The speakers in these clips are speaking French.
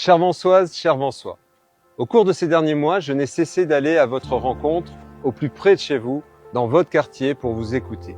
Chères Vansoises, chers Vansois, au cours de ces derniers mois, je n'ai cessé d'aller à votre rencontre au plus près de chez vous, dans votre quartier, pour vous écouter.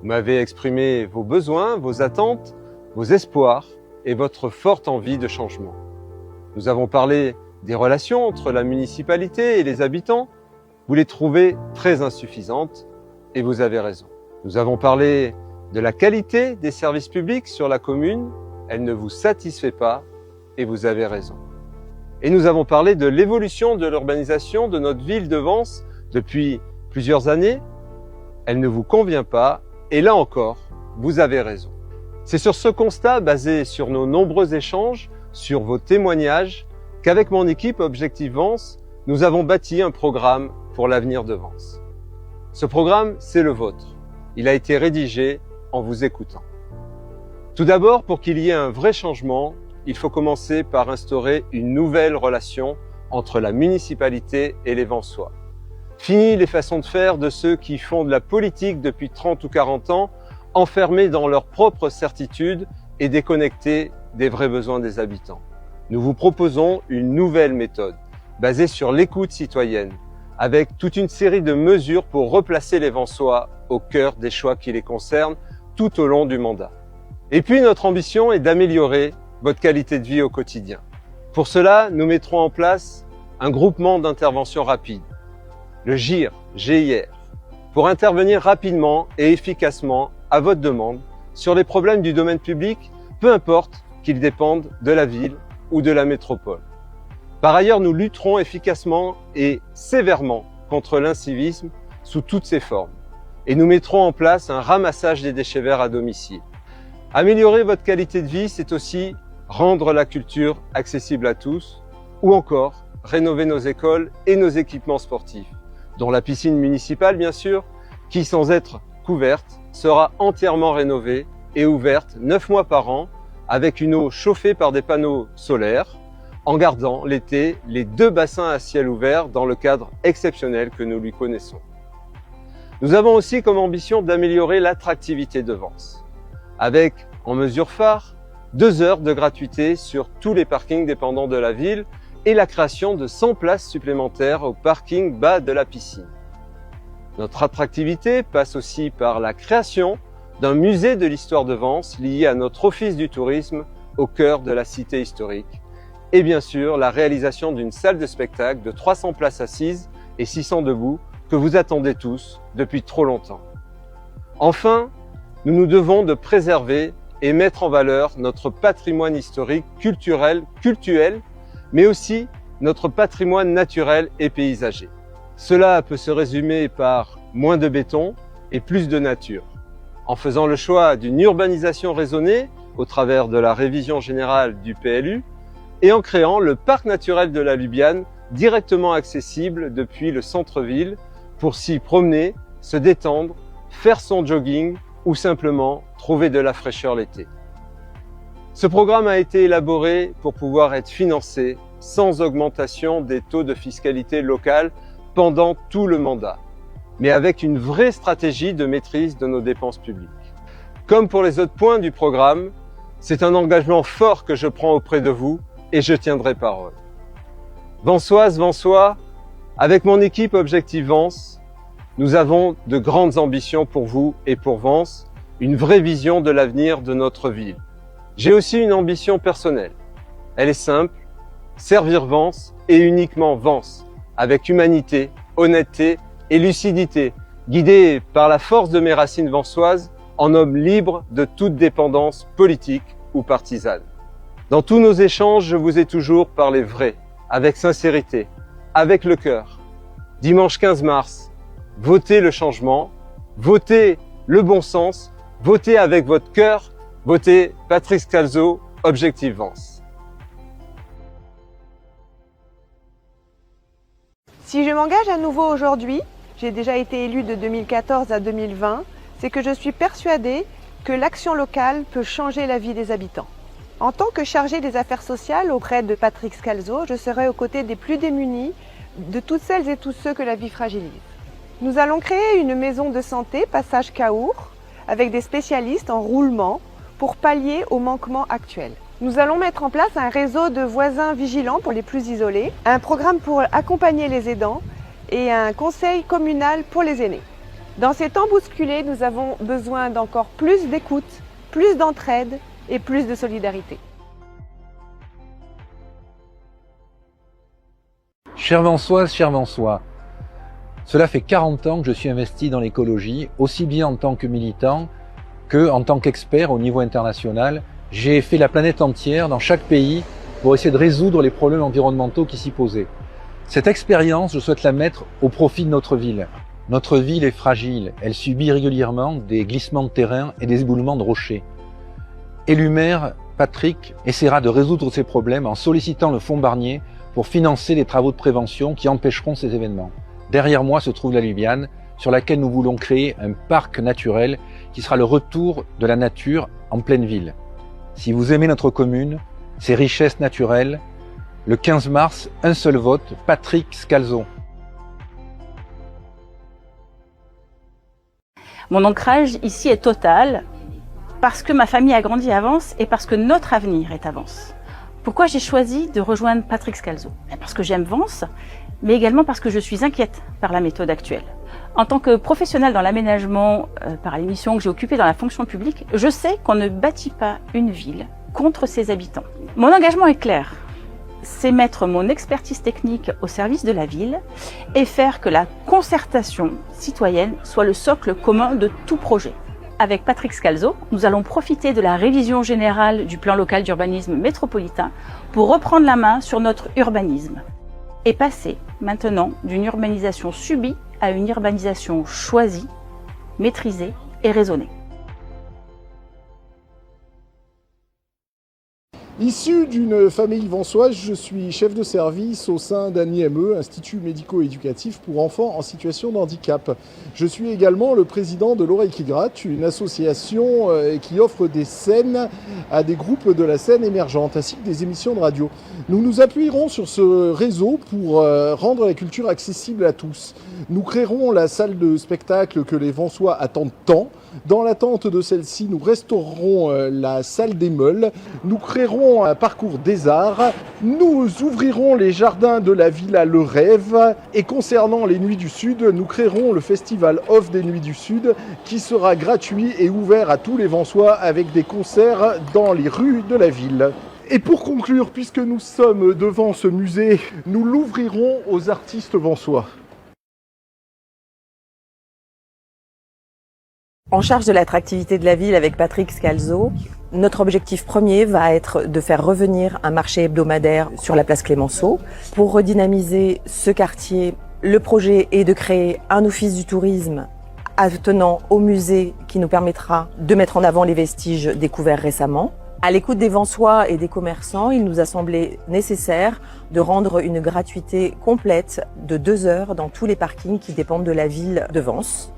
Vous m'avez exprimé vos besoins, vos attentes, vos espoirs et votre forte envie de changement. Nous avons parlé des relations entre la municipalité et les habitants. Vous les trouvez très insuffisantes et vous avez raison. Nous avons parlé de la qualité des services publics sur la commune. Elle ne vous satisfait pas et vous avez raison. Et nous avons parlé de l'évolution de l'urbanisation de notre ville de Vence depuis plusieurs années. Elle ne vous convient pas et là encore, vous avez raison. C'est sur ce constat, basé sur nos nombreux échanges, sur vos témoignages, qu'avec mon équipe Objectif Vence, nous avons bâti un programme pour l'avenir de Vence. Ce programme, c'est le vôtre. Il a été rédigé en vous écoutant. Tout d'abord, pour qu'il y ait un vrai changement, il faut commencer par instaurer une nouvelle relation entre la municipalité et les Vensois. Fini les façons de faire de ceux qui font de la politique depuis 30 ou 40 ans, enfermés dans leurs propres certitudes et déconnectés des vrais besoins des habitants. Nous vous proposons une nouvelle méthode, basée sur l'écoute citoyenne, avec toute une série de mesures pour replacer les Vensois au cœur des choix qui les concernent tout au long du mandat. Et puis notre ambition est d'améliorer votre qualité de vie au quotidien. Pour cela, nous mettrons en place un groupement d'intervention rapide, le GIR, pour intervenir rapidement et efficacement à votre demande sur les problèmes du domaine public, peu importe qu'ils dépendent de la ville ou de la métropole. Par ailleurs, nous lutterons efficacement et sévèrement contre l'incivisme sous toutes ses formes et nous mettrons en place un ramassage des déchets verts à domicile. Améliorer votre qualité de vie, c'est aussi rendre la culture accessible à tous ou encore rénover nos écoles et nos équipements sportifs, dont la piscine municipale bien sûr, qui sans être couverte sera entièrement rénovée et ouverte 9 mois par an avec une eau chauffée par des panneaux solaires, en gardant l'été les 2 bassins à ciel ouvert dans le cadre exceptionnel que nous lui connaissons. Nous avons aussi comme ambition d'améliorer l'attractivité de Vence, avec, en mesure phare, 2 heures de gratuité sur tous les parkings dépendants de la ville et la création de 100 places supplémentaires au parking bas de la piscine. Notre attractivité passe aussi par la création d'un musée de l'histoire de Vence lié à notre office du tourisme au cœur de la cité historique et bien sûr la réalisation d'une salle de spectacle de 300 places assises et 600 debout que vous attendez tous depuis trop longtemps. Enfin, nous nous devons de préserver et mettre en valeur notre patrimoine historique, culturel, mais aussi notre patrimoine naturel et paysager. Cela peut se résumer par moins de béton et plus de nature, en faisant le choix d'une urbanisation raisonnée au travers de la révision générale du PLU et en créant le parc naturel de la Lubiane directement accessible depuis le centre-ville pour s'y promener, se détendre, faire son jogging ou simplement trouver de la fraîcheur l'été. Ce programme a été élaboré pour pouvoir être financé sans augmentation des taux de fiscalité locale pendant tout le mandat, mais avec une vraie stratégie de maîtrise de nos dépenses publiques. Comme pour les autres points du programme, c'est un engagement fort que je prends auprès de vous et je tiendrai parole. Vansoises, Vansois, avec mon équipe Objectif Vence, nous avons de grandes ambitions pour vous et pour Vence, une vraie vision de l'avenir de notre ville. J'ai aussi une ambition personnelle. Elle est simple, servir Vence et uniquement Vence, avec humanité, honnêteté et lucidité, guidé par la force de mes racines vensoises, en homme libre de toute dépendance politique ou partisane. Dans tous nos échanges, je vous ai toujours parlé vrai, avec sincérité, avec le cœur. Dimanche 15 mars, votez le changement, votez le bon sens, votez avec votre cœur, votez Patrick Scalzo, Objectif Vence. Si je m'engage à nouveau aujourd'hui, j'ai déjà été élue de 2014 à 2020, c'est que je suis persuadée que l'action locale peut changer la vie des habitants. En tant que chargée des affaires sociales auprès de Patrick Scalzo, je serai aux côtés des plus démunis, de toutes celles et tous ceux que la vie fragilise. Nous allons créer une maison de santé, passage Caour, avec des spécialistes en roulement pour pallier aux manquements actuels. Nous allons mettre en place un réseau de voisins vigilants pour les plus isolés, un programme pour accompagner les aidants et un conseil communal pour les aînés. Dans ces temps bousculés, nous avons besoin d'encore plus d'écoute, plus d'entraide et plus de solidarité. Chère Vensoise, cher Vensois, cela fait 40 ans que je suis investi dans l'écologie, aussi bien en tant que militant que en tant qu'expert au niveau international. J'ai fait la planète entière dans chaque pays pour essayer de résoudre les problèmes environnementaux qui s'y posaient. Cette expérience, je souhaite la mettre au profit de notre ville. Notre ville est fragile, elle subit régulièrement des glissements de terrain et des éboulements de rochers. Élu maire, Patrick essaiera de résoudre ces problèmes en sollicitant le fonds Barnier pour financer les travaux de prévention qui empêcheront ces événements. Derrière moi se trouve la Lubiane, sur laquelle nous voulons créer un parc naturel qui sera le retour de la nature en pleine ville. Si vous aimez notre commune, ses richesses naturelles, le 15 mars, un seul vote, Patrick Scalzo. Mon ancrage ici est total parce que ma famille a grandi à Vence et parce que notre avenir est à Vence. Pourquoi j'ai choisi de rejoindre Patrick Scalzo? Parce que j'aime Vence, mais également parce que je suis inquiète par la méthode actuelle. En tant que professionnelle dans l'aménagement, par les missions que j'ai occupées dans la fonction publique, je sais qu'on ne bâtit pas une ville contre ses habitants. Mon engagement est clair, c'est mettre mon expertise technique au service de la ville et faire que la concertation citoyenne soit le socle commun de tout projet. Avec Patrick Scalzo, nous allons profiter de la révision générale du plan local d'urbanisme métropolitain pour reprendre la main sur notre urbanisme et passer maintenant d'une urbanisation subie à une urbanisation choisie, maîtrisée et raisonnée. Issu d'une famille vensoise, je suis chef de service au sein d'ANIME, Institut médico-éducatif pour enfants en situation de handicap. Je suis également le président de l'Oreille qui gratte, une association qui offre des scènes à des groupes de la scène émergente ainsi que des émissions de radio. Nous nous appuierons sur ce réseau pour rendre la culture accessible à tous. Nous créerons la salle de spectacle que les Vensois attendent tant. Dans l'attente de celle-ci, nous restaurerons la salle des Meules, nous créerons un parcours des arts, nous ouvrirons les jardins de la Villa Le Rêve et concernant les Nuits du Sud, nous créerons le festival Off des Nuits du Sud qui sera gratuit et ouvert à tous les Vensois avec des concerts dans les rues de la ville. Et pour conclure, puisque nous sommes devant ce musée, nous l'ouvrirons aux artistes vensois. En charge de l'attractivité de la ville avec Patrick Scalzo, notre objectif premier va être de faire revenir un marché hebdomadaire sur la place Clémenceau. Pour redynamiser ce quartier, le projet est de créer un office du tourisme attenant au musée qui nous permettra de mettre en avant les vestiges découverts récemment. À l'écoute des Vensois et des commerçants, il nous a semblé nécessaire de rendre une gratuité complète de 2 heures dans tous les parkings qui dépendent de la ville de Vence.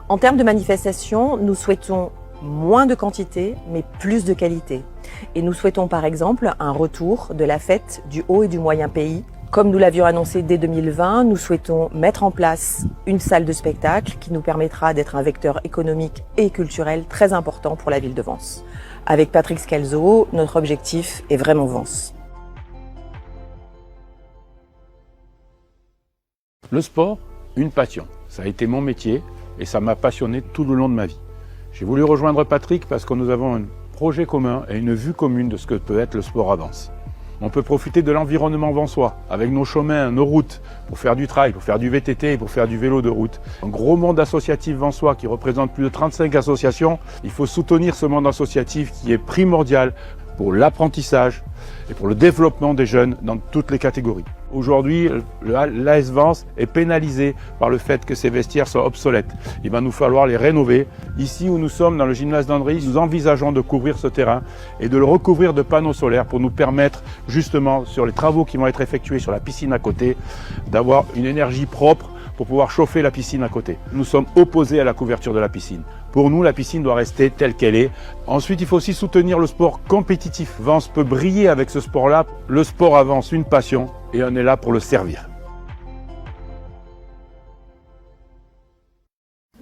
En termes de manifestation, nous souhaitons moins de quantité, mais plus de qualité. Et nous souhaitons par exemple un retour de la fête du haut et du moyen pays. Comme nous l'avions annoncé dès 2020, nous souhaitons mettre en place une salle de spectacle qui nous permettra d'être un vecteur économique et culturel très important pour la ville de Vence. Avec Patrick Scalzo, notre objectif est vraiment Vence. Le sport, une passion. Ça a été mon métier. Et ça m'a passionné tout le long de ma vie. J'ai voulu rejoindre Patrick parce que nous avons un projet commun et une vue commune de ce que peut être le sport à Vence. On peut profiter de l'environnement vensois, avec nos chemins, nos routes, pour faire du trail, pour faire du VTT et pour faire du vélo de route. Un gros monde associatif vensois qui représente plus de 35 associations. Il faut soutenir ce monde associatif qui est primordial pour l'apprentissage et pour le développement des jeunes dans toutes les catégories. Aujourd'hui, l'AS Vence est pénalisé par le fait que ces vestiaires soient obsolètes. Il va nous falloir les rénover. Ici où nous sommes, dans le gymnase d'Andry, nous envisageons de couvrir ce terrain et de le recouvrir de panneaux solaires pour nous permettre, justement, sur les travaux qui vont être effectués sur la piscine à côté, d'avoir une énergie propre pour pouvoir chauffer la piscine à côté. Nous sommes opposés à la couverture de la piscine. Pour nous, la piscine doit rester telle qu'elle est. Ensuite, il faut aussi soutenir le sport compétitif. Vence peut briller avec ce sport-là. Le sport avance une passion et on est là pour le servir.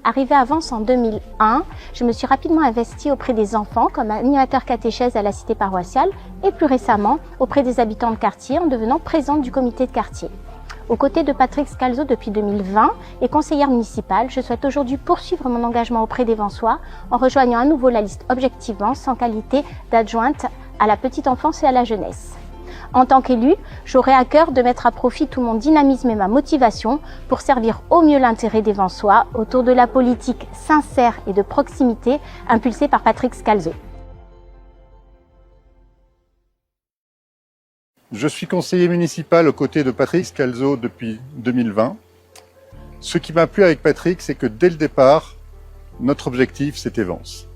Arrivée à Vence en 2001, je me suis rapidement investie auprès des enfants comme animateur catéchèse à la cité paroissiale et plus récemment auprès des habitants de quartier en devenant présidente du comité de quartier. Aux côtés de Patrick Scalzo depuis 2020 et conseillère municipale, je souhaite aujourd'hui poursuivre mon engagement auprès des Vensois en rejoignant à nouveau la liste Objectif Vence en qualité d'adjointe à la petite enfance et à la jeunesse. En tant qu'élue, j'aurai à cœur de mettre à profit tout mon dynamisme et ma motivation pour servir au mieux l'intérêt des Vensois autour de la politique sincère et de proximité impulsée par Patrick Scalzo. Je suis conseiller municipal aux côtés de Patrick Scalzo depuis 2020. Ce qui m'a plu avec Patrick, c'est que dès le départ, notre objectif, c'était Vence.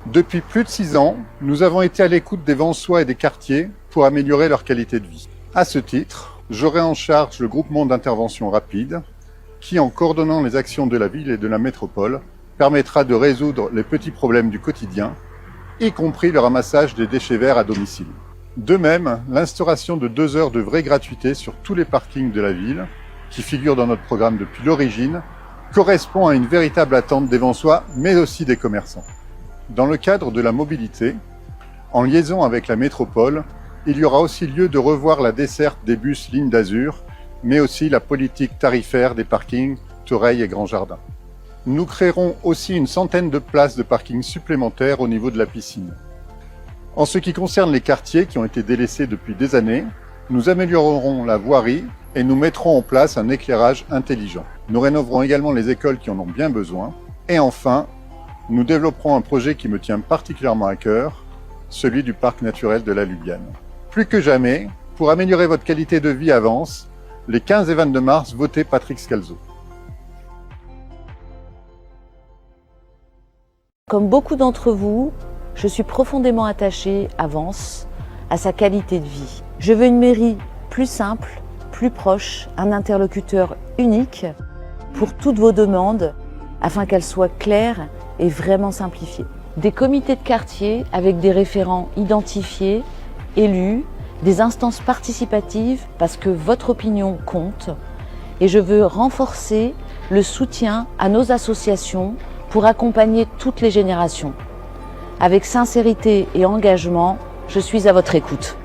Depuis plus de 6 ans, nous avons été à l'écoute des Vensois et des quartiers pour améliorer leur qualité de vie. À ce titre, j'aurai en charge le groupement d'intervention rapide qui, en coordonnant les actions de la ville et de la métropole, permettra de résoudre les petits problèmes du quotidien, y compris le ramassage des déchets verts à domicile. De même, l'instauration de 2 heures de vraie gratuité sur tous les parkings de la ville, qui figure dans notre programme depuis l'origine, correspond à une véritable attente des Vensois, mais aussi des commerçants. Dans le cadre de la mobilité, en liaison avec la métropole, il y aura aussi lieu de revoir la desserte des bus Ligne d'Azur, mais aussi la politique tarifaire des parkings Tereil et Grand Jardin. Nous créerons aussi une centaine de places de parking supplémentaires au niveau de la piscine. En ce qui concerne les quartiers qui ont été délaissés depuis des années, nous améliorerons la voirie et nous mettrons en place un éclairage intelligent. Nous rénoverons également les écoles qui en ont bien besoin. Et enfin, nous développerons un projet qui me tient particulièrement à cœur, celui du parc naturel de la Lubiane. Plus que jamais, pour améliorer votre qualité de vie à Vence, les 15 et 22 mars, votez Patrick Scalzo. Comme beaucoup d'entre vous, je suis profondément attachée à Vence, à sa qualité de vie. Je veux une mairie plus simple, plus proche, un interlocuteur unique pour toutes vos demandes, afin qu'elles soient claires et vraiment simplifiées. Des comités de quartier avec des référents identifiés, élus, des instances participatives parce que votre opinion compte. Et je veux renforcer le soutien à nos associations pour accompagner toutes les générations. Avec sincérité et engagement, je suis à votre écoute.